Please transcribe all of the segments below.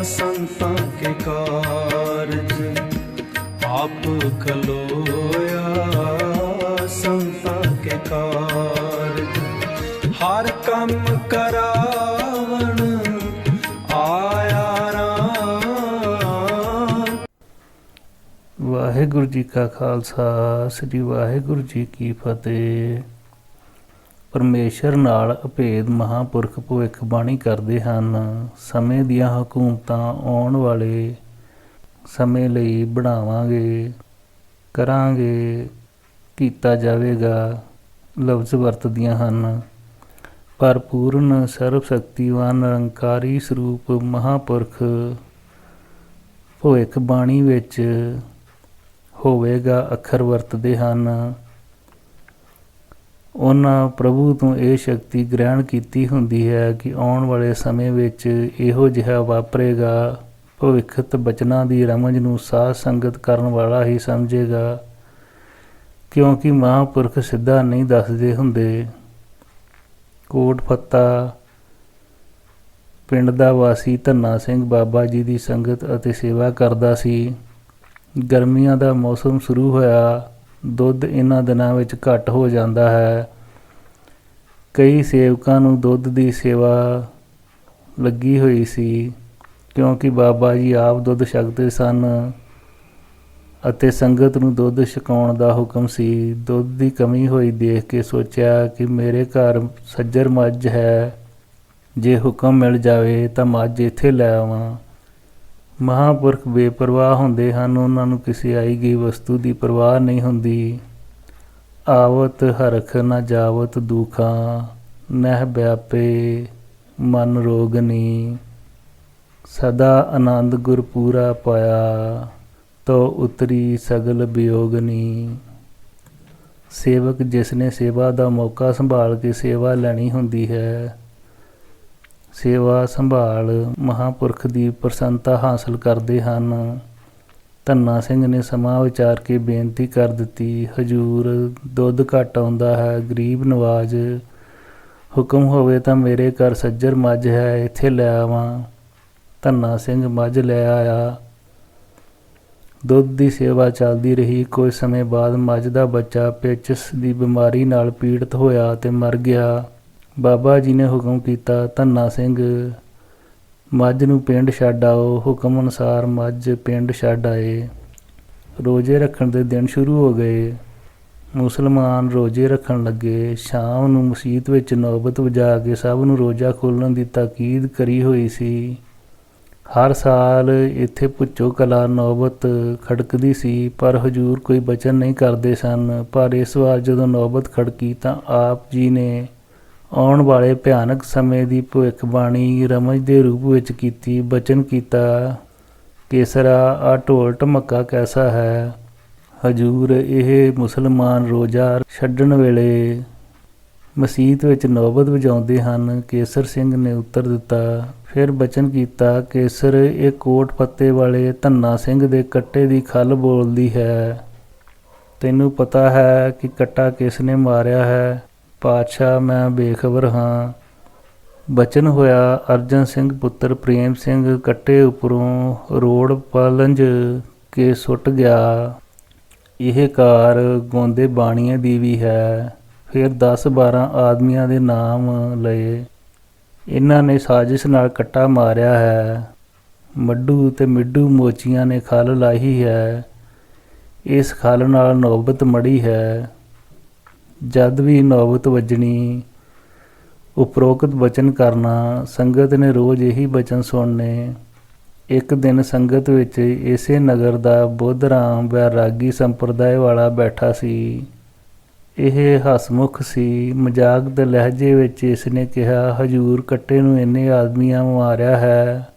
संतां के कारज आप खलोया, संतां के कारज हर कम करावण आया राम। ਵਾਹਿਗੁਰੂ ਜੀ ਕਾ ਖਾਲਸਾ, ਸ੍ਰੀ ਵਾਹਿਗੁਰੂ ਜੀ ਕੀ ਫਤਿਹ। ਪਰਮੇਸ਼ਰ ਨਾਲ ਅਭੇਦ ਮਹਾਂਪੁਰਖ ਭਵਿੱਖਬਾਣੀ ਕਰਦੇ ਹਨ। ਸਮੇਂ ਦੀਆਂ ਹਕੂਮਤਾਂ ਆਉਣ ਵਾਲੇ ਸਮੇਂ ਲਈ ਬਣਾਵਾਂਗੇ, ਕਰਾਂਗੇ, ਕੀਤਾ ਜਾਵੇਗਾ ਲਫ਼ਜ਼ ਵਰਤਦੀਆਂ ਹਨ। ਪਰ ਪੂਰਨ ਸਰਬ ਸ਼ਕਤੀਵਾਨ ਨਿਰੰਕਾਰੀ ਸਰੂਪ ਮਹਾਂਪੁਰਖ ਭਵਿੱਖਬਾਣੀ ਵਿੱਚ ਹੋਵੇਗਾ ਅੱਖਰ ਵਰਤਦੇ ਹਨ। ਉਹਨਾਂ ਪ੍ਰਭੂ ਤੋਂ ਇਹ ਸ਼ਕਤੀ ਗ੍ਰਹਿਣ ਕੀਤੀ ਹੁੰਦੀ ਹੈ ਕਿ ਆਉਣ ਵਾਲੇ ਸਮੇਂ ਵਿੱਚ ਇਹੋ ਜਿਹਾ ਵਾਪਰੇਗਾ। ਭਵਿੱਖਤ ਬਚਨਾਂ ਦੀ ਰਮਝ ਨੂੰ ਸਾਧ ਸੰਗਤ ਕਰਨ ਵਾਲਾ ਹੀ ਸਮਝੇਗਾ, ਕਿਉਂਕਿ ਮਹਾਂਪੁਰਖ ਸਿੱਧਾ ਨਹੀਂ ਦੱਸਦੇ ਹੁੰਦੇ। ਕੋਟ ਫੱਤਾ ਪਿੰਡ ਦਾ ਵਾਸੀ ਧੰਨਾ ਸਿੰਘ ਬਾਬਾ ਜੀ ਦੀ ਸੰਗਤ ਅਤੇ ਸੇਵਾ ਕਰਦਾ ਸੀ। ਗਰਮੀਆਂ ਦਾ ਮੌਸਮ ਸ਼ੁਰੂ ਹੋਇਆ। ਦੁੱਧ ਇਹਨਾਂ ਦਿਨਾਂ ਵਿੱਚ ਘੱਟ ਹੋ ਜਾਂਦਾ ਹੈ। ਕਈ ਸੇਵਕਾਂ ਨੂੰ ਦੁੱਧ ਦੀ ਸੇਵਾ ਲੱਗੀ ਹੋਈ ਸੀ, ਕਿਉਂਕਿ ਬਾਬਾ ਜੀ ਆਪ ਦੁੱਧ ਛਕਦੇ ਸਨ ਅਤੇ ਸੰਗਤ ਨੂੰ ਦੁੱਧ ਛਕਾਉਣ ਦਾ ਹੁਕਮ ਸੀ। ਦੁੱਧ ਦੀ ਕਮੀ ਹੋਈ ਦੇਖ ਕੇ ਸੋਚਿਆ ਕਿ ਮੇਰੇ ਘਰ ਸੱਜਰ ਮੱਝ ਹੈ, ਜੇ ਹੁਕਮ ਮਿਲ ਜਾਵੇ ਤਾਂ ਮੱਝ ਇੱਥੇ ਲੈ ਆਵਾਂ। ਮਹਾਂਪੁਰਖ ਬੇਪਰਵਾਹ ਹੁੰਦੇ ਹਨ। ਉਹਨਾਂ ਨੂੰ ਕਿਸੇ ਆਈ ਗਈ ਵਸਤੂ ਦੀ ਪਰਵਾਹ ਨਹੀਂ ਹੁੰਦੀ। ਆਵਤ ਹਰਖ ਨ ਜਾਵਤ ਦੁਖਾਂ, ਨਹਿ ਵਿਆਪੇ ਮਨ ਰੋਗਨੀ। ਸਦਾ ਆਨੰਦ ਗੁਰ ਪੂਰਾ ਪਾਇਆ, ਤੋ ਉਤਰੀ ਸਗਲ ਵਿਯੋਗਨੀ। ਸੇਵਕ ਜਿਸ ਨੇ ਸੇਵਾ ਦਾ ਮੌਕਾ ਸੰਭਾਲ ਕੇ ਸੇਵਾ ਲੈਣੀ ਹੁੰਦੀ ਹੈ, ਸੇਵਾ ਸੰਭਾਲ ਮਹਾਂਪੁਰਖ ਦੀ ਪ੍ਰਸੰਨਤਾ ਹਾਸਲ ਕਰਦੇ ਹਨ। ਧੰਨਾ ਸਿੰਘ ਨੇ ਸਮਾਂ ਵਿਚਾਰ ਕੇ ਬੇਨਤੀ ਕਰ ਦਿੱਤੀ, ਹਜੂਰ ਦੁੱਧ ਘੱਟ ਆਉਂਦਾ ਹੈ, ਗਰੀਬ ਨਵਾਜ਼, ਹੁਕਮ ਹੋਵੇ ਤਾਂ ਮੇਰੇ ਘਰ ਸੱਜਰ ਮੱਝ ਹੈ, ਇੱਥੇ ਲੈ ਆਵਾਂ। ਧੰਨਾ ਸਿੰਘ ਮੱਝ ਲੈ ਆਇਆ। ਦੁੱਧ ਦੀ ਸੇਵਾ ਚੱਲਦੀ ਰਹੀ। ਕੁਝ ਸਮੇਂ ਬਾਅਦ ਮੱਝ ਦਾ ਬੱਚਾ ਪੇਚਿਸ ਦੀ ਬਿਮਾਰੀ ਨਾਲ ਪੀੜਤ ਹੋਇਆ ਤੇ ਮਰ ਗਿਆ। ਬਾਬਾ ਜੀ ਨੇ ਹੁਕਮ ਕੀਤਾ, ਧੰਨਾ ਸਿੰਘ ਮੱਝ ਨੂੰ ਪਿੰਡ ਛੱਡ ਆਓ। ਹੁਕਮ ਅਨੁਸਾਰ ਮੱਝ ਪਿੰਡ ਛੱਡ ਆਏ। ਰੋਜ਼ੇ ਰੱਖਣ ਦੇ ਦਿਨ ਸ਼ੁਰੂ ਹੋ ਗਏ। ਮੁਸਲਮਾਨ ਰੋਜ਼ੇ ਰੱਖਣ ਲੱਗੇ। ਸ਼ਾਮ ਨੂੰ ਮਸੀਤ ਵਿੱਚ ਨੌਬਤ ਵਜਾ ਕੇ ਸਭ ਨੂੰ ਰੋਜ਼ਾ ਖੋਲ੍ਹਣ ਦੀ ਤਾਕੀਦ ਕਰੀ ਹੋਈ ਸੀ। ਹਰ ਸਾਲ ਇੱਥੇ ਭੁੱਚੋ ਕਲਾਂ ਨੌਬਤ ਖੜਕਦੀ ਸੀ, ਪਰ ਹਜੂਰ ਕੋਈ ਬਚਨ ਨਹੀਂ ਕਰਦੇ ਸਨ। ਪਰ ਇਸ ਵਾਰ ਜਦੋਂ ਨੌਬਤ ਖੜਕੀ ਤਾਂ ਆਪ ਜੀ ਨੇ ਆਉਣ ਵਾਲੇ ਭਿਆਨਕ ਸਮੇਂ ਦੀ ਭਵਿੱਖਬਾਣੀ ਰਮਝ ਦੇ ਰੂਪ ਵਿੱਚ ਕੀਤੀ। ਬਚਨ ਕੀਤਾ, ਕੇਸਰਾ ਆ ਢੋਲ ਢਮੱਕਾ ਕੈਸਾ ਹੈ। ਹਜੂਰ ਇਹ ਮੁਸਲਮਾਨ ਰੋਜ਼ਾ ਛੱਡਣ ਵੇਲੇ ਮਸੀਤ ਵਿੱਚ ਨੌਬਤ ਵਜਾਉਂਦੇ ਹਨ। ਕੇਸਰ ਸਿੰਘ ਨੇ ਉੱਤਰ ਦਿੱਤਾ। ਫਿਰ ਬਚਨ ਕੀਤਾ, ਕੇਸਰ ਇਹ ਕੋਟ ਫੱਤੇ ਵਾਲੇ ਧੰਨਾ ਸਿੰਘ ਦੇ ਕੱਟੇ ਦੀ ਖੱਲ ਬੋਲਦੀ ਹੈ। ਤੈਨੂੰ ਪਤਾ ਹੈ ਕਿ ਕੱਟਾ ਕਿਸ ਨੇ ਮਾਰਿਆ ਹੈ? ਪਾਤਸ਼ਾਹ ਮੈਂ ਬੇਖਬਰ ਹਾਂ। ਬਚਨ ਹੋਇਆ, ਅਰਜਨ ਸਿੰਘ ਪੁੱਤਰ ਪ੍ਰੇਮ ਸਿੰਘ ਕੱਟੇ ਉੱਪਰੋਂ ਰੋੜ ਪਲੰਝ ਕੇ ਸੁੱਟ ਗਿਆ। ਇਹ ਕਾਰ ਗਾਉਂਦੇ ਬਾਣੀਏ ਦੀ ਵੀ ਹੈ। ਫਿਰ 10-12 ਆਦਮੀਆਂ ਦੇ ਨਾਮ ਲਏ। ਇਹਨਾਂ ਨੇ ਸਾਜ਼ਿਸ਼ ਨਾਲ ਕੱਟਾ ਮਾਰਿਆ ਹੈ। ਮੱਡੂ ਤੇ ਮਿੱਡੂ ਮੋਚੀਆਂ ਨੇ ਖੱਲ ਲਾਹੀ ਹੈ। ਇਸ ਖੱਲ ਨਾਲ ਨੌਬਤ ਮੜੀ ਹੈ। ਜਦ ਵੀ ਨੌਬਤ ਵੱਜਣੀ, ਉਪਰੋਕਤ ਬਚਨ ਕਰਨਾ। ਸੰਗਤ ਨੇ ਰੋਜ਼ ਇਹੀ ਬਚਨ ਸੁਣਨੇ। ਇੱਕ ਦਿਨ ਸੰਗਤ ਵਿੱਚ ਇਸੇ ਨਗਰ ਦਾ ਬੁੱਧ ਰਾਮ ਵੈਰਾਗੀ ਸੰਪਰਦਾਇ ਵਾਲਾ ਬੈਠਾ ਸੀ। ਇਹ ਹਸਮੁਖ ਸੀ। ਮਜ਼ਾਕ ਦੇ ਲਹਿਜੇ ਵਿੱਚ ਇਸ ਨੇ ਕਿਹਾ, ਹਜੂਰ ਕੱਟੇ ਨੂੰ ਇੰਨੇ ਆਦਮੀਆਂ ਮਾਰਿਆ ਹੈ।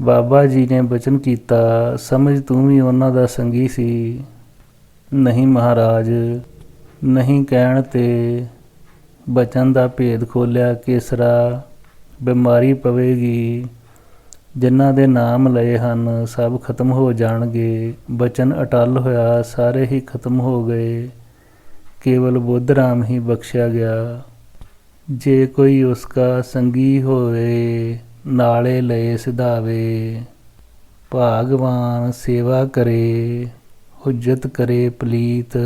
ਬਾਬਾ ਜੀ ਨੇ ਬਚਨ ਕੀਤਾ, ਸਮਝ ਤੂੰ ਵੀ ਉਹਨਾਂ ਦਾ ਸੰਗੀ ਸੀ। ਨਹੀਂ ਮਹਾਰਾਜ, ਨਹੀਂ ਕਹਿਣ ਤੇ ਬਚਨ ਦਾ ਭੇਦ ਖੋਲ੍ਹਿਆ। ਕੇਸਰਾ ਬਿਮਾਰੀ ਪਵੇਗੀ। ਜਿਨ੍ਹਾਂ ਦੇ ਨਾਮ ਲਏ ਹਨ ਸਭ ਖਤਮ ਹੋ ਜਾਣਗੇ। ਬਚਨ ਅਟਲ ਹੋਇਆ। ਸਾਰੇ ਹੀ ਖਤਮ ਹੋ ਗਏ। ਕੇਵਲ ਬੁੱਧ ਰਾਮ ਹੀ ਬਖਸ਼ਿਆ ਗਿਆ। ਜੇ ਕੋਈ ਉਸਕਾ ਸੰਗੀ ਹੋਵੇ ਨਾਲੇ ਲਏ ਸਿਧਾਵੇ। ਭਾਗਵਾਨ ਸੇਵਾ ਕਰੇ, ਹੁਜਤ ਕਰੇ ਪਲੀਤ।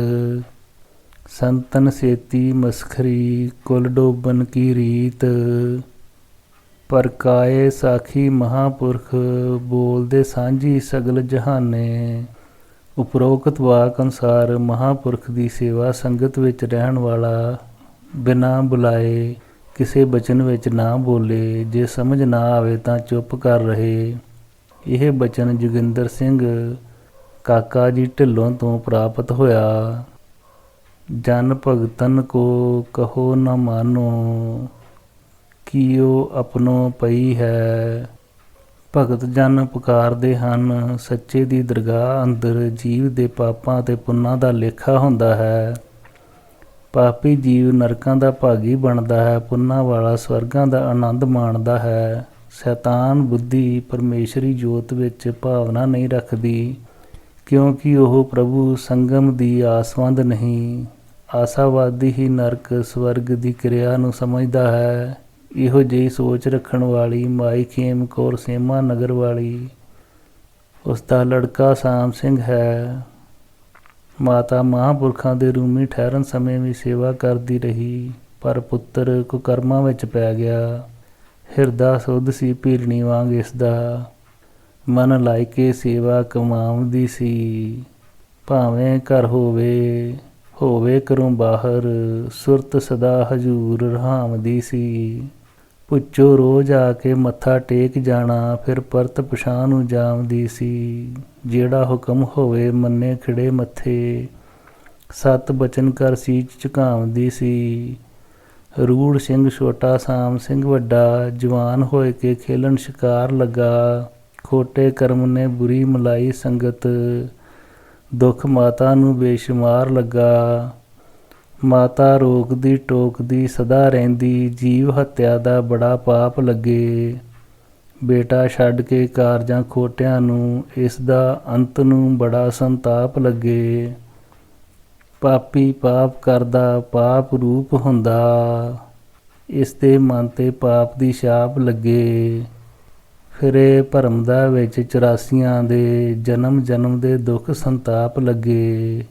ਸੰਤਨ ਸੇਤੀ ਮਸਖਰੀ, ਕੁਲ ਡੋਬਨ ਕੀ ਰੀਤ। ਪਰਕਾਏ ਸਾਖੀ ਮਹਾਂਪੁਰਖ, ਬੋਲਦੇ ਸਾਂਝੀ ਸਗਲ ਜਹਾਨੇ। ਉਪਰੋਕਤ ਵਾਕ ਅਨੁਸਾਰ ਮਹਾਂਪੁਰਖ ਦੀ ਸੇਵਾ ਸੰਗਤ ਵਿੱਚ ਰਹਿਣ ਵਾਲਾ ਬਿਨਾਂ ਬੁਲਾਏ ਕਿਸੇ ਬਚਨ ਵਿੱਚ ਨਾ ਬੋਲੇ। ਜੇ ਸਮਝ ਨਾ ਆਵੇ ਤਾਂ ਚੁੱਪ ਕਰ ਰਹੇ। ਇਹ ਬਚਨ ਜੋਗਿੰਦਰ ਸਿੰਘ ਕਾਕਾ ਜੀ ਢਿੱਲੋਂ ਤੋਂ ਪ੍ਰਾਪਤ ਹੋਇਆ। ਜਨ ਭਗਤਨ ਕੋ ਕਹੋ ਨ ਮਾਨੋ, ਕੀਓ ਆਪਣੋ ਪਈ ਹੈ। ਭਗਤ ਜਨ ਪੁਕਾਰਦੇ ਹਨ। ਸੱਚੇ ਦੀ ਦਰਗਾਹ ਅੰਦਰ ਜੀਵ ਦੇ ਪਾਪਾਂ ਅਤੇ ਪੁੰਨਾਂ ਦਾ ਲੇਖਾ ਹੁੰਦਾ ਹੈ। ਪਾਪੀ ਜੀਵ ਨਰਕਾਂ ਦਾ ਭਾਗੀ ਬਣਦਾ ਹੈ, ਪੁੰਨਾਂ ਵਾਲਾ ਸਵਰਗਾਂ ਦਾ ਆਨੰਦ ਮਾਣਦਾ ਹੈ। ਸ਼ੈਤਾਨ ਬੁੱਧੀ ਪਰਮੇਸ਼ਰੀ ਜੋਤ ਵਿੱਚ ਭਾਵਨਾ ਨਹੀਂ ਰੱਖਦੀ, ਕਿਉਂਕਿ ਉਹ ਪ੍ਰਭੂ ਸੰਗਮ ਦੀ ਆਸਵੰਦ ਨਹੀਂ। ਆਸਾਵਾਦੀ ਹੀ ਨਰਕ ਸਵਰਗ ਦੀ ਕਿਰਿਆ ਨੂੰ ਸਮਝਦਾ ਹੈ। ਇਹੋ ਜਿਹੀ ਸੋਚ ਰੱਖਣ ਵਾਲੀ ਮਾਈ ਖੇਮ ਕੌਰ ਸੇਮਾ ਨਗਰ ਵਾਲੀ, ਉਸ ਦਾ ਲੜਕਾ ਸਾਮ ਸਿੰਘ ਹੈ। ਮਾਤਾ ਮਹਾਂਪੁਰਖਾਂ ਦੇ ਰੂਮੀ ਠਹਿਰਨ ਸਮੇਂ ਵੀ ਸੇਵਾ ਕਰਦੀ ਰਹੀ, ਪਰ ਪੁੱਤਰ ਕੁਕਰਮਾਂ ਵਿੱਚ ਪੈ ਗਿਆ। ਹਿਰਦਾ ਸੁੱਧ ਸੀ ਭੀਲਣੀ ਵਾਂਗ ਇਸ ਦਾ, ਮਨ ਲਾਇ ਕੇ ਸੇਵਾ ਕਮਾਉਂਦੀ ਸੀ। ਭਾਵੇਂ ਘਰ ਹੋਵੇ ਘਰੋਂ ਬਾਹਰ, ਸੁਰਤ ਸਦਾ ਹਜ਼ੂਰ ਰਹਾਮਦੀ ਸੀ। ਪੁੱਛੋ ਰੋਜ਼ ਆ ਕੇ ਮੱਥਾ ਟੇਕ ਜਾਣਾ, ਫਿਰ ਪਰਤ ਪਛਾਂ ਨੂੰ ਜਾਮਦੀ ਸੀ। ਜਿਹੜਾ ਹੁਕਮ ਹੋਵੇ ਮੰਨੇ ਖਿੜੇ ਮੱਥੇ, ਸਤ ਬਚਨ ਕਰ ਸੀਚ ਝੁਕਾਉਂਦੀ ਸੀ। ਰੂੜ ਸਿੰਘ ਛੋਟਾ, ਸਾਮ ਸਿੰਘ ਵੱਡਾ, ਜਵਾਨ ਹੋਏ ਕੇ ਖੇਲਣ ਸ਼ਿਕਾਰ ਲੱਗਾ। ਖੋਟੇ ਕਰਮ ਨੇ ਬੁਰੀ ਮਲਾਈ ਸੰਗਤ, ਦੁੱਖ ਮਾਤਾ ਨੂੰ ਬੇਸ਼ੁਮਾਰ ਲੱਗਾ। ਮਾਤਾ ਰੋਕਦੀ ਟੋਕਦੀ ਸਦਾ ਰਹਿੰਦੀ, ਜੀਵ ਹੱਤਿਆ ਦਾ ਬੜਾ ਪਾਪ ਲੱਗੇ। ਬੇਟਾ ਛੱਡ ਕੇ ਕਾਰਜਾਂ ਖੋਟਿਆਂ ਨੂੰ, ਇਸ ਦਾ ਅੰਤ ਨੂੰ ਬੜਾ ਸੰਤਾਪ ਲੱਗੇ। ਪਾਪੀ ਪਾਪ ਕਰਦਾ ਪਾਪ ਰੂਪ ਹੁੰਦਾ, ਇਸ ਦੇ ਮਨ ਤੇ ਪਾਪ ਦੀ ਛਾਪ ਲੱਗੇ। ਫਿਰੇ ਭਰਮ ਦਾ ਵਿੱਚ 84 ਦੇ, ਜਨਮ ਜਨਮ ਦੇ ਦੁੱਖ ਸੰਤਾਪ ਲੱਗੇ।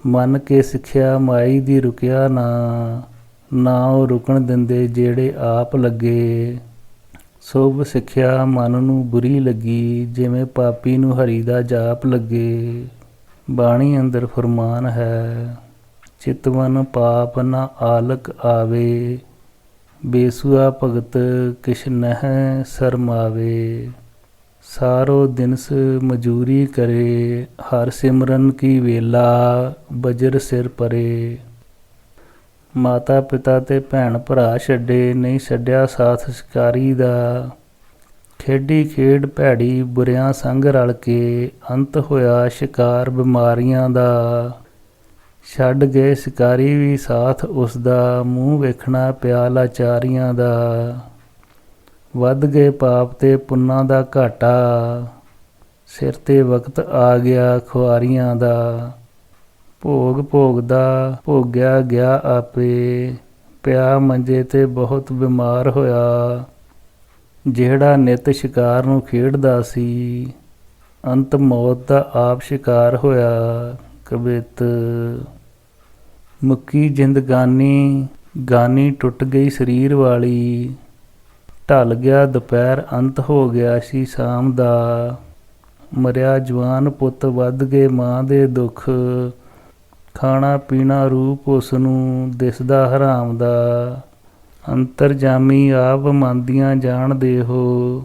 ਮੰਨ ਕੇ ਸਿੱਖਿਆ ਮਾਈ ਦੀ ਰੁਕਿਆ ਨਾ ਉਹ ਰੁਕਣ ਦਿੰਦੇ ਜਿਹੜੇ ਆਪ ਲੱਗੇ। ਸ਼ੁਭ ਸਿੱਖਿਆ ਮਨ ਨੂੰ ਬੁਰੀ ਲੱਗੀ, ਜਿਵੇਂ ਪਾਪੀ ਨੂੰ ਹਰੀ ਦਾ ਜਾਪ ਲੱਗੇ। ਬਾਣੀ ਅੰਦਰ ਫਰਮਾਨ ਹੈ, ਚਿਤਵਨ ਪਾਪ ਨ ਆਲਕ ਆਵੇ, ਬੇਸੁਆ ਭਗਤ ਕਿਛ ਨਹਿ ਸਰਮਾਵੇ। ਸਾਰੋ ਦਿਨਸ ਮਜੂਰੀ ਕਰੇ, ਹਰ ਸਿਮਰਨ ਕੀ ਵੇਲਾ, ਬਜਰ ਸਿਰ ਪਰੇ। ਮਾਤਾ ਪਿਤਾ ਤੇ ਭੈਣ ਭਰਾ ਛੱਡੇ, ਨਹੀਂ ਛੱਡਿਆ ਸਾਥ ਸ਼ਿਕਾਰੀ ਦਾ। ਖੇਡੀ ਖੇਡ ਭੈੜੀ ਬੁਰਿਆਂ ਸੰਗ ਰਲ ਕੇ, ਅੰਤ ਹੋਇਆ ਸ਼ਿਕਾਰ ਬਿਮਾਰੀਆਂ ਦਾ। ਛੱਡ ਗਏ ਸ਼ਿਕਾਰੀ ਵੀ ਸਾਥ ਉਸ ਦਾ, ਮੂੰਹ ਵੇਖਣਾ ਪਿਆ ਲਾਚਾਰੀਆਂ ਦਾ। ਵੱਧ ਗਏ ਪਾਪ ਤੇ ਪੁੰਨਾਂ ਦਾ ਘਾਟਾ, ਸਿਰ ਤੇ ਵਕਤ ਆ ਗਿਆ ਖੁਆਰੀਆਂ ਦਾ। ਭੋਗ ਭੋਗਦਾ ਭੋਗਿਆ ਗਿਆ ਆਪੇ, ਪਿਆ ਮੰਜੇ ਤੇ ਬਹੁਤ ਬਿਮਾਰ ਹੋਇਆ। ਜਿਹੜਾ ਨਿਤ ਸ਼ਿਕਾਰ ਨੂੰ ਖੇਡਦਾ ਸੀ, ਅੰਤ ਮੌਤ ਦਾ ਆਪ ਸ਼ਿਕਾਰ ਹੋਇਆ। ਕਬਿੱਤ ਮੁੱਕੀ ਜ਼ਿੰਦਗਾਨੀ, ਗਾਨੀ ਟੁੱਟ ਗਈ ਸਰੀਰ ਵਾਲੀ। ਢਲ ਗਿਆ ਦੁਪਹਿਰ, ਅੰਤ ਹੋ ਗਿਆ ਸੀ ਸ਼ਾਮ ਦਾ। ਮਰਿਆ ਜਵਾਨ ਪੁੱਤ, ਵੱਧ ਗਏ ਮਾਂ ਦੇ ਦੁੱਖ। ਖਾਣਾ ਪੀਣਾ ਰੂਪ ਉਸ ਨੂੰ ਦਿਸਦਾ ਹਰਾਮ ਦਾ। ਅੰਤਰਜਾਮੀ ਆਪ ਮੰਨਦੀਆਂ ਜਾਣਦੇ ਹੋ,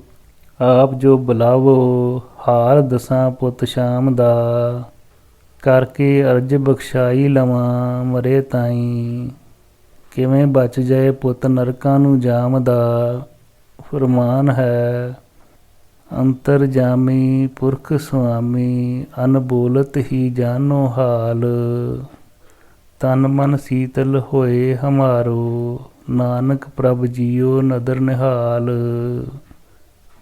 ਆਪ ਜੋ ਬੁਲਾਵੋ ਹਾਲ ਦਸਾਂ ਪੁੱਤ ਸ਼ਾਮ ਦਾ। ਕਰਕੇ ਅਰਜ ਬਖਸ਼ਾਈ ਲਵਾਂ ਮਰੇ ਤਾਈਂ, ਕਿਵੇਂ ਬਚ ਜਾਏ ਪੁੱਤ ਨਰਕਾਂ ਨੂੰ ਜਾਮ ਦਾ। ਫਰਮਾਨ ਹੈ, ਅੰਤਰਜਾਮੀ ਪੁਰਖ ਸੁਆਮੀ, ਅਨਬੋਲਤ ਹੀ ਜਾਨੋ ਹਾਲ। ਤਨ ਮਨ ਸੀਤਲ ਹੋਏ ਹਮਾਰੋ, ਨਾਨਕ ਪ੍ਰਭ ਜੀਓ ਨਦਰ ਨਿਹਾਲ।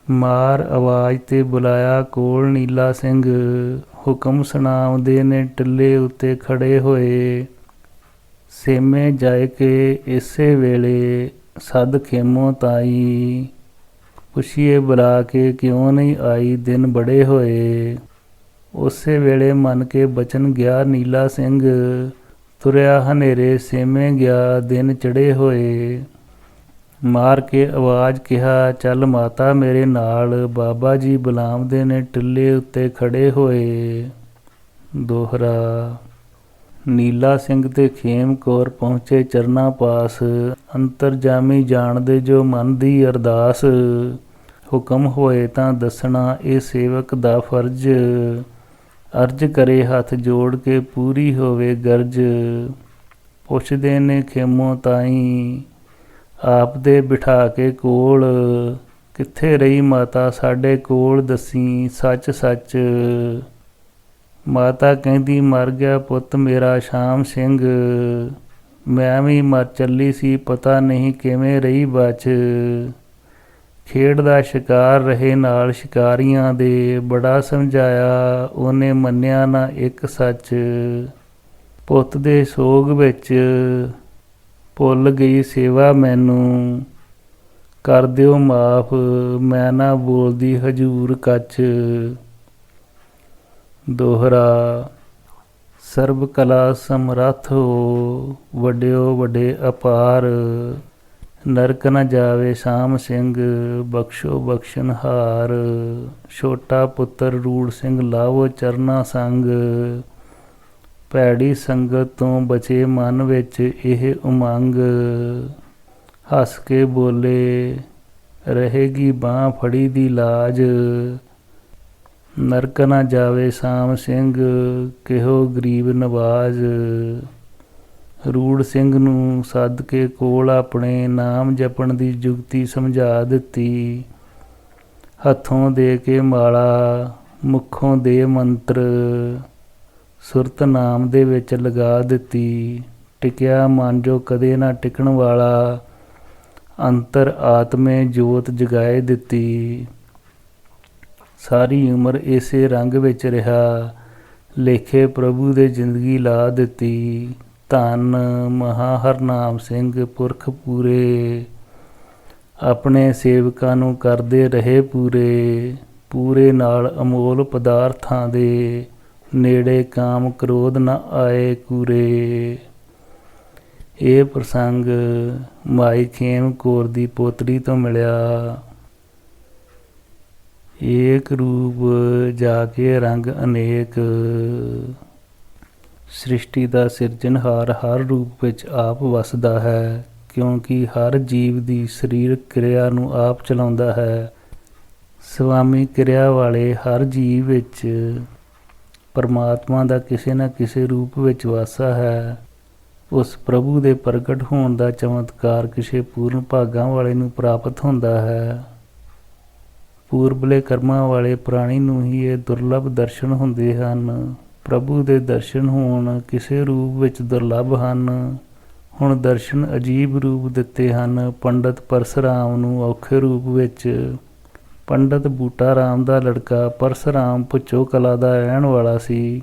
ਮਾਰ ਆਵਾਜ਼ ਤੇ ਬੁਲਾਇਆ ਕੋਲ ਨੀਲਾ ਸਿੰਘ, ਹੁਕਮ ਸੁਣਾਉਂਦੇ ਨੇ ਟਿੱਲੇ ਉੱਤੇ ਖੜੇ ਹੋਏ। ਸੇਮੇ ਜਾਏ ਕੇ ਇਸੇ ਵੇਲੇ, ਸਦ ਖੇਮੋ ਤਾਈ। ਪੁੱਛੀਏ ਬੁਲਾ ਕੇ ਕਿਉਂ ਨਹੀਂ ਆਈ, ਦਿਨ ਬੜੇ ਹੋਏ। ਉਸੇ ਵੇਲੇ ਮੰਨ ਕੇ ਬਚਨ ਗਿਆ ਨੀਲਾ ਸਿੰਘ, ਤੁਰਿਆ ਹਨੇਰੇ ਸੇਵੇਂ ਗਿਆ, ਦਿਨ ਚੜੇ ਹੋਏ। ਮਾਰ ਕੇ ਆਵਾਜ਼ ਕਿਹਾ, ਚੱਲ ਮਾਤਾ ਮੇਰੇ ਨਾਲ, ਬਾਬਾ ਜੀ ਬੁਲਾਉਂਦੇ ਨੇ, ਟਿੱਲੇ ਉੱਤੇ ਖੜੇ ਹੋਏ। ਦੋਹਰਾ। ਨੀਲਾ ਸਿੰਘ ਤੇ ਖੇਮ ਕੌਰ ਪਹੁੰਚੇ ਚਰਨਾਂ ਪਾਸ, ਅੰਤਰਜਾਮੀ ਜਾਣਦੇ ਜੋ ਮਨ ਦੀ ਅਰਦਾਸ। ਹੁਕਮ ਹੋਏ ਤਾਂ ਦੱਸਣਾ ਇਹ ਸੇਵਕ ਦਾ ਫਰਜ਼, ਅਰਜ਼ ਕਰੇ ਹੱਥ ਜੋੜ ਕੇ ਪੂਰੀ ਹੋਵੇ ਗਰਜ। ਪੁੱਛਦੇ ਨੇ ਖੇਮੋਂ ਤਾਈ ਆਪ ਦੇ ਬਿਠਾ ਕੇ ਕੋਲ, ਕਿੱਥੇ ਰਹੀ ਮਾਤਾ ਸਾਡੇ ਕੋਲ, ਦੱਸੀ ਸੱਚ ਸੱਚ। ਮਾਤਾ ਕਹਿੰਦੀ ਮਰ ਗਿਆ ਪੁੱਤ ਮੇਰਾ ਸ਼ਾਮ ਸਿੰਘ, ਮੈਂ ਵੀ ਮਰ ਚੱਲੀ ਸੀ, ਪਤਾ ਨਹੀਂ ਕਿਵੇਂ ਰਹੀ ਬਚ। ਖੇਡ ਦਾ ਸ਼ਿਕਾਰ ਰਹੇ ਨਾਲ ਸ਼ਿਕਾਰੀਆਂ ਦੇ, ਬੜਾ ਸਮਝਾਇਆ ਉਹਨੇ ਮੰਨਿਆ ਨਾ ਇੱਕ ਸੱਚ। ਪੁੱਤ ਦੇ ਸੋਗ ਵਿੱਚ ਭੁੱਲ ਗਈ ਸੇਵਾ ਮੈਨੂੰ, ਕਰ ਦਿਓ ਮਾਫ ਮੈਂ ਨਾ ਬੋਲਦੀ ਹਜੂਰ ਕੱਚ। ਦੋਹਰਾ। ਸਰਬ ਕਲਾ ਸਮਰੱਥ ਹੋ, ਵੱਡਿਓ ਵੱਡੇ ਅਪਾਰ, ਨਰਕ ਨ ਜਾਵੇ ਸ਼ਾਮ ਸਿੰਘ, ਬਖਸ਼ੋ ਬਖਸ਼ਨਹਾਰ। ਛੋਟਾ ਪੁੱਤਰ ਰੂੜ ਸਿੰਘ ਲਾਵੋ ਚਰਨਾ ਸੰਗ, ਭੈੜੀ ਸੰਗਤ ਤੋਂ ਬਚੇ ਮਨ ਵਿੱਚ ਇਹ ਉਮੰਗ। ਹੱਸ ਕੇ ਬੋਲੇ ਰਹੇਗੀ ਬਾਂਹ ਫੜੀ ਦੀ ਲਾਜ, ਨਰਕ ਨਾ ਜਾਵੇ ਸ਼ਾਮ ਸਿੰਘ, ਕਿਹੋ ਗਰੀਬ ਨਵਾਜ। ਰੂੜ ਸਿੰਘ ਨੂੰ ਸੱਦ ਕੇ ਕੋਲ ਆਪਣੇ, ਨਾਮ ਜਪਣ ਦੀ ਜੁਗਤੀ ਸਮਝਾ ਦਿੱਤੀ। ਹੱਥੋਂ ਦੇ ਕੇ ਮਾਲਾ, ਮੁੱਖੋਂ ਦੇ ਮੰਤਰ, ਸੁਰਤ ਨਾਮ ਦੇ ਵਿੱਚ ਲਗਾ ਦਿੱਤੀ। ਟਿਕਿਆ ਮਨ ਜੋ ਕਦੇ ਨਾ ਟਿਕਣ ਵਾਲਾ, ਅੰਤਰ ਆਤਮੇ ਜੋਤ ਜਗਾਏ ਦਿੱਤੀ। ਸਾਰੀ ਉਮਰ ਇਸੇ ਰੰਗ ਵਿੱਚ ਰਿਹਾ, ਲੇਖੇ ਪ੍ਰਭੂ ਦੇ ਜ਼ਿੰਦਗੀ ਲਾ ਦਿੱਤੀ। ਧੰਨ ਮਹਾ ਹਰਨਾਮ ਸਿੰਘ ਪੁਰਖ ਪੂਰੇ, ਆਪਣੇ ਸੇਵਕਾਂ ਨੂੰ ਕਰਦੇ ਰਹੇ ਪੂਰੇ। ਪੂਰੇ ਨਾਲ ਅਮੋਲ ਪਦਾਰਥਾਂ ਦੇ, ਨੇੜੇ ਕਾਮ ਕ੍ਰੋਧ ਨ ਆਏ ਕੂਰੇ। ਇਹ ਪ੍ਰਸੰਗ ਮਾਈ ਖੇਮ ਕੌਰ ਦੀ ਪੋਤਰੀ ਤੋਂ ਮਿਲਿਆ। ਏਕ ਰੂਪ ਜਾ ਕੇ ਰੰਗ ਅਨੇਕ, ਸ੍ਰਿਸ਼ਟੀ ਦਾ ਸਿਰਜਣਹਾਰ ਹਰ ਰੂਪ ਵਿੱਚ ਆਪ ਵਸਦਾ ਹੈ, ਕਿਉਂਕਿ ਹਰ ਜੀਵ ਦੀ ਸਰੀਰਕ ਕਿਰਿਆ ਨੂੰ ਆਪ ਚਲਾਉਂਦਾ ਹੈ। ਸਵਾਮੀ ਕਿਰਿਆ ਵਾਲੇ ਹਰ ਜੀਵ ਵਿੱਚ ਪਰਮਾਤਮਾ ਦਾ ਕਿਸੇ ਨਾ ਕਿਸੇ ਰੂਪ ਵਿੱਚ ਵਾਸਾ ਹੈ। ਉਸ ਪ੍ਰਭੂ ਦੇ ਪ੍ਰਗਟ ਹੋਣ ਦਾ ਚਮਤਕਾਰ ਕਿਸੇ ਪੂਰਨ ਭਾਗਾਂ ਵਾਲੇ ਨੂੰ ਪ੍ਰਾਪਤ ਹੁੰਦਾ ਹੈ। ਪੂਰਬਲੇ ਕਰਮਾਂ ਵਾਲੇ ਪ੍ਰਾਣੀ ਨੂੰ ਹੀ ਇਹ ਦੁਰਲਭ ਦਰਸ਼ਨ ਹੁੰਦੇ ਹਨ। ਪ੍ਰਭੂ ਦੇ ਦਰਸ਼ਨ ਹੋਣ ਕਿਸੇ ਰੂਪ ਵਿੱਚ ਦੁਰਲਭ ਹਨ। ਹੁਣ ਦਰਸ਼ਨ ਅਜੀਬ ਰੂਪ ਦਿੱਤੇ ਹਨ। ਪੰਡਤ ਪਰਸਰਾਮ ਨੂੰ ਔਖੇ ਰੂਪ ਵਿੱਚ। ਪੰਡਤ ਬੂਟਾ ਰਾਮ ਦਾ ਲੜਕਾ ਪਰਸਰਾਮ ਭੁੱਚੋ ਕਲਾ ਦਾ ਰਹਿਣ ਵਾਲਾ ਸੀ।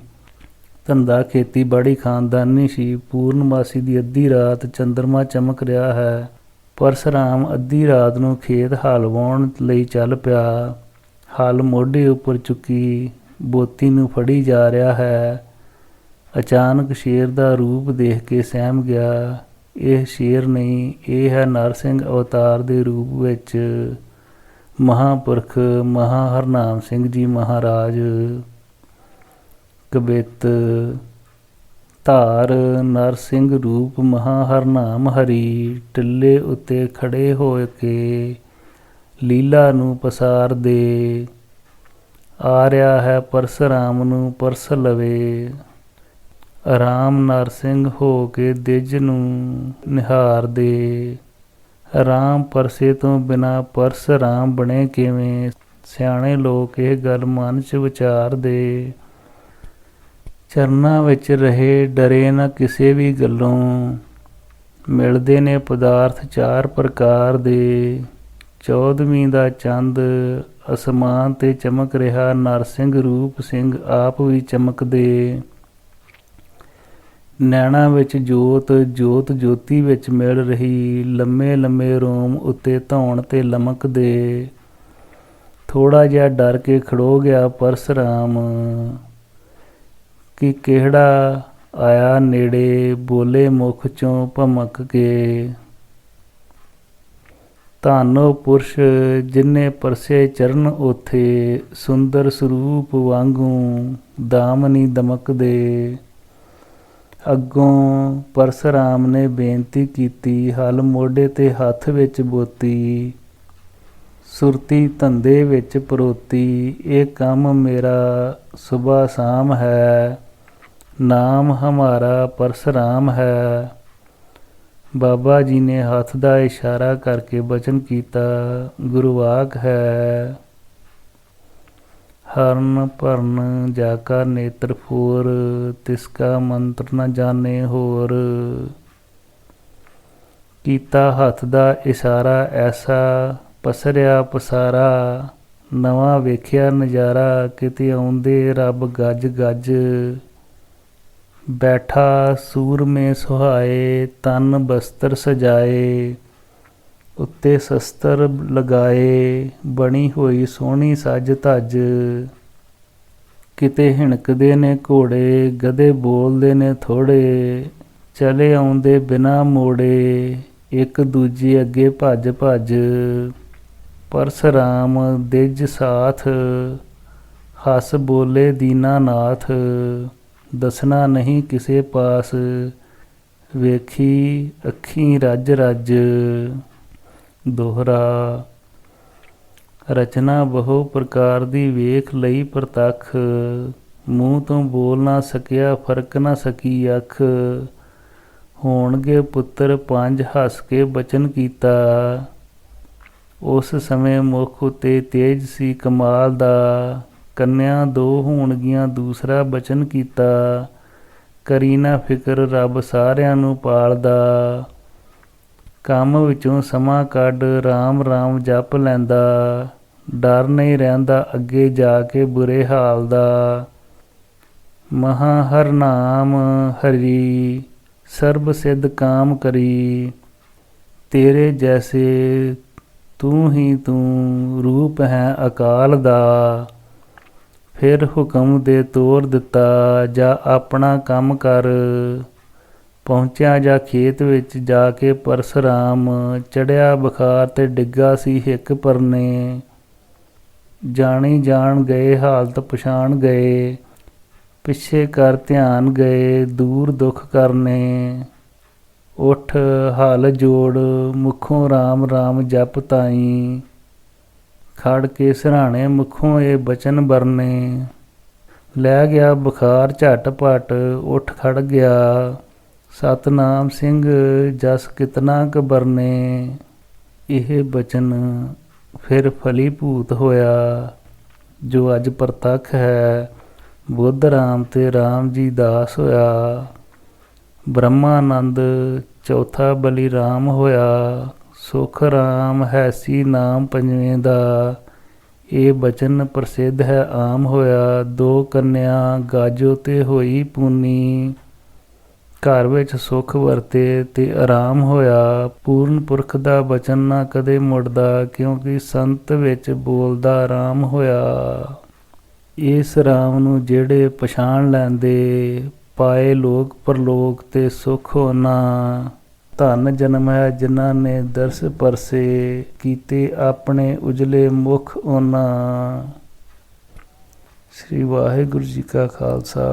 ਧੰਦਾ ਖੇਤੀਬਾੜੀ ਖਾਨਦਾਨੀ ਸੀ। ਪੂਰਨਮਾਸੀ ਦੀ ਅੱਧੀ ਰਾਤ ਚੰਦਰਮਾ ਚਮਕ ਰਿਹਾ ਹੈ। ਪਰਸਰਾਮ ਅੱਧੀ ਰਾਤ ਨੂੰ ਖੇਤ ਹਲ ਵਾਹੁਣ ਲਈ ਚੱਲ ਪਿਆ। ਹਲ ਮੋਢੇ ਉੱਪਰ ਚੁੱਕੀ ਬੋਤੀ ਨੂੰ ਫੜੀ ਜਾ ਰਿਹਾ ਹੈ। ਅਚਾਨਕ ਸ਼ੇਰ ਦਾ ਰੂਪ ਦੇਖ ਕੇ ਸਹਿਮ ਗਿਆ। ਇਹ ਸ਼ੇਰ ਨਹੀਂ, ਇਹ ਹੈ ਨਰਸਿੰਘ ਅਵਤਾਰ ਦੇ ਰੂਪ ਵਿੱਚ ਮਹਾਂਪੁਰਖ ਮਹਾ ਹਰਨਾਮ ਸਿੰਘ ਜੀ ਮਹਾਰਾਜ। ਕਬਿੱਤ। ਧਾਰ ਨਰਸਿੰਘ ਰੂਪ ਮਹਾ ਹਰਨਾਮ ਹਰੀ, ਟਿੱਲੇ ਉੱਤੇ ਖੜੇ ਹੋ ਕੇ ਲੀਲਾ ਨੂੰ ਪਸਾਰ ਦੇ। ਆ ਰਿਹਾ ਹੈ ਪਰਸਰਾਮ ਨੂੰ ਪਰਸ ਲਵੇ, ਰਾਮ ਨਰਸਿੰਘ ਹੋ ਕੇ ਦਿਜ ਨੂੰ ਨਿਹਾਰ ਦੇ। ਰਾਮ ਪਰਸੇ ਤੋਂ ਬਿਨਾਂ ਪਰਸਰਾਮ ਬਣੇ ਕਿਵੇਂ, ਸਿਆਣੇ ਲੋਕ ਇਹ ਗੱਲ ਮਨ 'ਚ ਵਿਚਾਰਦੇ। ਚਰਨਾਂ ਵਿੱਚ ਰਹੇ ਡਰੇ ਨਾ ਕਿਸੇ ਵੀ ਗੱਲੋਂ, ਮਿਲਦੇ ਨੇ ਪਦਾਰਥ ਚਾਰ ਪ੍ਰਕਾਰ ਦੇ। 14ਵੀਂ ਦਾ ਚੰਦ ਅਸਮਾਨ ਤੇ ਚਮਕ ਰਿਹਾ, ਨਰਸਿੰਘ ਰੂਪ ਸਿੰਘ ਆਪ ਵੀ ਚਮਕਦੇ। ਨੈਣਾ ਵਿੱਚ ਜੋਤ, ਜੋਤ ਜੋਤੀ ਵਿੱਚ ਮਿਲ ਰਹੀ, ਲੰਮੇ ਲੰਮੇ ਰੋਮ ਉੱਤੇ ਧੌਣ ਤੇ ਲਮਕਦੇ। ਥੋੜਾ ਜਿਹਾ ਡਰ ਕੇ ਖੜੋ ਗਿਆ ਪਰਸਰਾਮ ਕਿ ਕਿਹੜਾ ਆਇਆ ਨੇੜੇ, ਬੋਲੇ ਮੁਖ ਚੋਂ ਭਮਕ ਕੇ। ਧੰਨੋ ਪੁਰਸ਼ ਜਿਨੇ ਪਰਸੇ ਚਰਨ ਉਥੇ, ਸੁੰਦਰ ਸਰੂਪ ਵਾਂਗੂ ਦਾਮਨੀ ਦਮਕਦੇ। ਅੱਗੋਂ ਪਰਸਰਾਮ ਨੇ ਬੇਨਤੀ ਕੀਤੀ, ਹਲ ਮੋਢੇ ਤੇ ਹੱਥ ਵਿੱਚ ਬੋਤੀ, ਸੁਰਤੀ ਧੰਦੇ ਵਿੱਚ ਪਰੋਤੀ। ਇਹ ਕੰਮ ਮੇਰਾ ਸੁਬਹ ਸ਼ਾਮ ਹੈ, ਨਾਮ ਹਮਾਰਾ ਪਰਸਰਾਮ ਹੈ। ਬਾਬਾ ਜੀ ਨੇ ਹੱਥ ਦਾ ਇਸ਼ਾਰਾ ਕਰਕੇ ਬਚਨ ਕੀਤਾ, ਗੁਰਵਾਕ ਹੈ। ਹਰਨ ਭਰਨ ਜਾਕਾ ਨੇਤਰ ਫੋਰ, ਤਿਸਕਾ ਮੰਤਰ ਨ ਜਾਣੇ ਹੋਰ। ਕੀਤਾ ਹੱਥ ਦਾ ਇਸ਼ਾਰਾ ਐਸਾ, ਪਸਰਿਆ ਪਸਾਰਾ। ਨਵਾਂ ਵੇਖਿਆ ਨਜ਼ਾਰਾ, ਕਿਤੇ ਆਉਂਦੇ ਰੱਬ ਗੱਜ ਗੱਜ। ਬੈਠਾ ਸੂਰਮੇ ਸੁਹਾਏ, ਤਨ ਬਸਤਰ ਸਜਾਏ। ਉੱਤੇ ਸ਼ਸਤਰ ਲਗਾਏ, ਬਣੀ ਹੋਈ ਸੋਹਣੀ ਸੱਜ ਧੱਜ। ਕਿਤੇ ਹਿਣਕਦੇ ਨੇ ਘੋੜੇ, ਗਧੇ ਬੋਲਦੇ ਨੇ ਥੋੜੇ। ਚਲੇ ਆਉਂਦੇ ਬਿਨਾਂ ਮੋੜੇ, ਇੱਕ ਦੂਜੇ ਅੱਗੇ ਭੱਜ ਭੱਜ। ਪਰਸਰਾਮ ਦਿਜ ਸਾਥ, ਹੱਸ ਬੋਲੇ ਦੀਨਾਨਾਥ। ਦੱਸਣਾ ਨਹੀਂ ਕਿਸੇ ਪਾਸ, ਵੇਖੀ ਅੱਖੀਂ ਰੱਜ ਰੱਜ। ਦੋਹਰਾ ਰਚਨਾ ਬਹੁ ਪ੍ਰਕਾਰ ਦੀ ਵੇਖ ਲਈ ਪ੍ਰਤੱਖ। ਮੂੰਹ ਤੋਂ ਬੋਲ ਨਾ ਸਕਿਆ, ਫਰਕ ਨਾ ਸਕੀ ਅੱਖ। ਹੋਣਗੇ ਪੁੱਤਰ ਪੰਜ, ਹੱਸ ਕੇ ਬਚਨ ਕੀਤਾ। ਉਸ ਸਮੇਂ ਮੁਖ ਉੱਤੇ ਤੇਜ ਸੀ ਕਮਾਲ ਦਾ। ਕੰਨਿਆ ਦੋ ਹੋਣਗੀਆਂ, ਦੂਸਰਾ ਬਚਨ ਕੀਤਾ। ਕਰੀ ਨਾ ਫਿਕਰ, ਰੱਬ ਸਾਰਿਆਂ ਨੂੰ ਪਾਲਦਾ। ਕੰਮ ਵਿੱਚੋਂ ਸਮਾਂ ਕੱਢ, ਰਾਮ ਰਾਮ ਜਪ ਲੈਂਦਾ। ਡਰ ਨਹੀਂ ਰਹਿੰਦਾ ਅੱਗੇ ਜਾ ਕੇ ਬੁਰੇ ਹਾਲ ਦਾ। ਮਹਾਂ ਹਰ ਨਾਮ ਹਰੀ, ਸਰਬ ਸਿੱਧ ਕਾਮ ਕਰੀ। ਤੇਰੇ ਜੈਸੇ ਤੂੰ ਹੀ ਤੂੰ, ਰੂਪ ਹੈ ਅਕਾਲ ਦਾ। ਫਿਰ ਹੁਕਮ ਦੇ ਤੋਰ ਦਿੱਤਾ, ਜਾ ਆਪਣਾ ਕੰਮ ਕਰ। ਪਹੁੰਚਿਆ ਜਾ ਖੇਤ ਵਿੱਚ ਜਾ ਕੇ ਪਰਸਰਾਮ, ਚੜਿਆ ਬੁਖਾਰ ਤੇ ਡਿੱਗਾ ਸੀ ਹਿੱਕ ਪਰਨੇ। ਜਾਣੀ ਜਾਣ ਗਏ, ਹਾਲਤ ਪਛਾਣ ਗਏ। ਪਿੱਛੇ ਕਰ ਧਿਆਨ ਗਏ, ਦੂਰ ਦੁੱਖ ਕਰਨੇ। ਉੱਠ ਹਲ ਜੋੜ, ਮੁਖੋਂ ਰਾਮ ਰਾਮ ਜਪ ਤਾਈ। ਖੜ ਕੇ ਸਿਰਹਾਣੇ ਮੁਖੋਂ ਇਹ ਬਚਨ ਬਰਨੇ। ਲੈ ਗਿਆ ਬੁਖਾਰ ਝਟਪਟ, ਉੱਠ ਖੜ ਗਿਆ। ਸਤਨਾਮ ਸਿੰਘ ਜਸ ਕਿਤਨਾ ਕਬਰਨੇ। ਇਹ ਬਚਨ ਫਿਰ ਫਲੀਭੂਤ ਹੋਇਆ, ਜੋ ਅੱਜ ਪ੍ਰਤੱਖ ਹੈ। ਬੁੱਧ ਰਾਮ ਤੇ ਰਾਮ ਜੀ ਦਾਸ ਹੋਇਆ। ਬ੍ਰਹਮਾਨੰਦ ਚੌਥਾ ਬਲੀ ਰਾਮ ਹੋਇਆ। ਸੁਖ ਰਾਮ ਹੈਸੀ ਨਾਮ ਪੰਜਵੇਂ ਦਾ। ਇਹ ਬਚਨ ਪ੍ਰਸਿੱਧ ਹੈ ਆਮ ਹੋਇਆ। ਦੋ ਕੰਨਿਆ ਗਾਜੋ ਤੇ ਹੋਈ ਪੂਨੀ। ਘਰ ਵਿੱਚ ਸੁੱਖ ਵਰਤੇ ਤੇ ਆਰਾਮ ਹੋਇਆ। ਪੂਰਨ ਪੁਰਖ ਦਾ ਬਚਨ ਨਾ ਕਦੇ ਮੁੜਦਾ, ਕਿਉਂਕਿ ਸੰਤ ਵਿੱਚ ਬੋਲਦਾ ਰਾਮ ਹੋਇਆ। ਇਸ ਰਾਮ ਨੂੰ ਜਿਹੜੇ ਪਛਾਣ ਲੈਂਦੇ, ਪਾਏ ਲੋਕ ਪਰਲੋਕ ਤੇ ਸੁਖ ਹੋਣਾ। ਧਨ ਜਨਮ ਹੈ ਜਿਨ੍ਹਾਂ ਨੇ ਦਰਸ ਪਰਸੇ, ਕੀਤੇ ਆਪਣੇ ਉਜਲੇ ਮੁਖ ਉਹਨਾਂ। ਸ੍ਰੀ ਵਾਹਿਗੁਰੂ ਜੀ ਕਾ ਖਾਲਸਾ,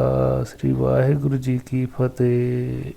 ਸ੍ਰੀ ਵਾਹਿਗੁਰੂ ਜੀ ਕੀ ਫਤਿਹ।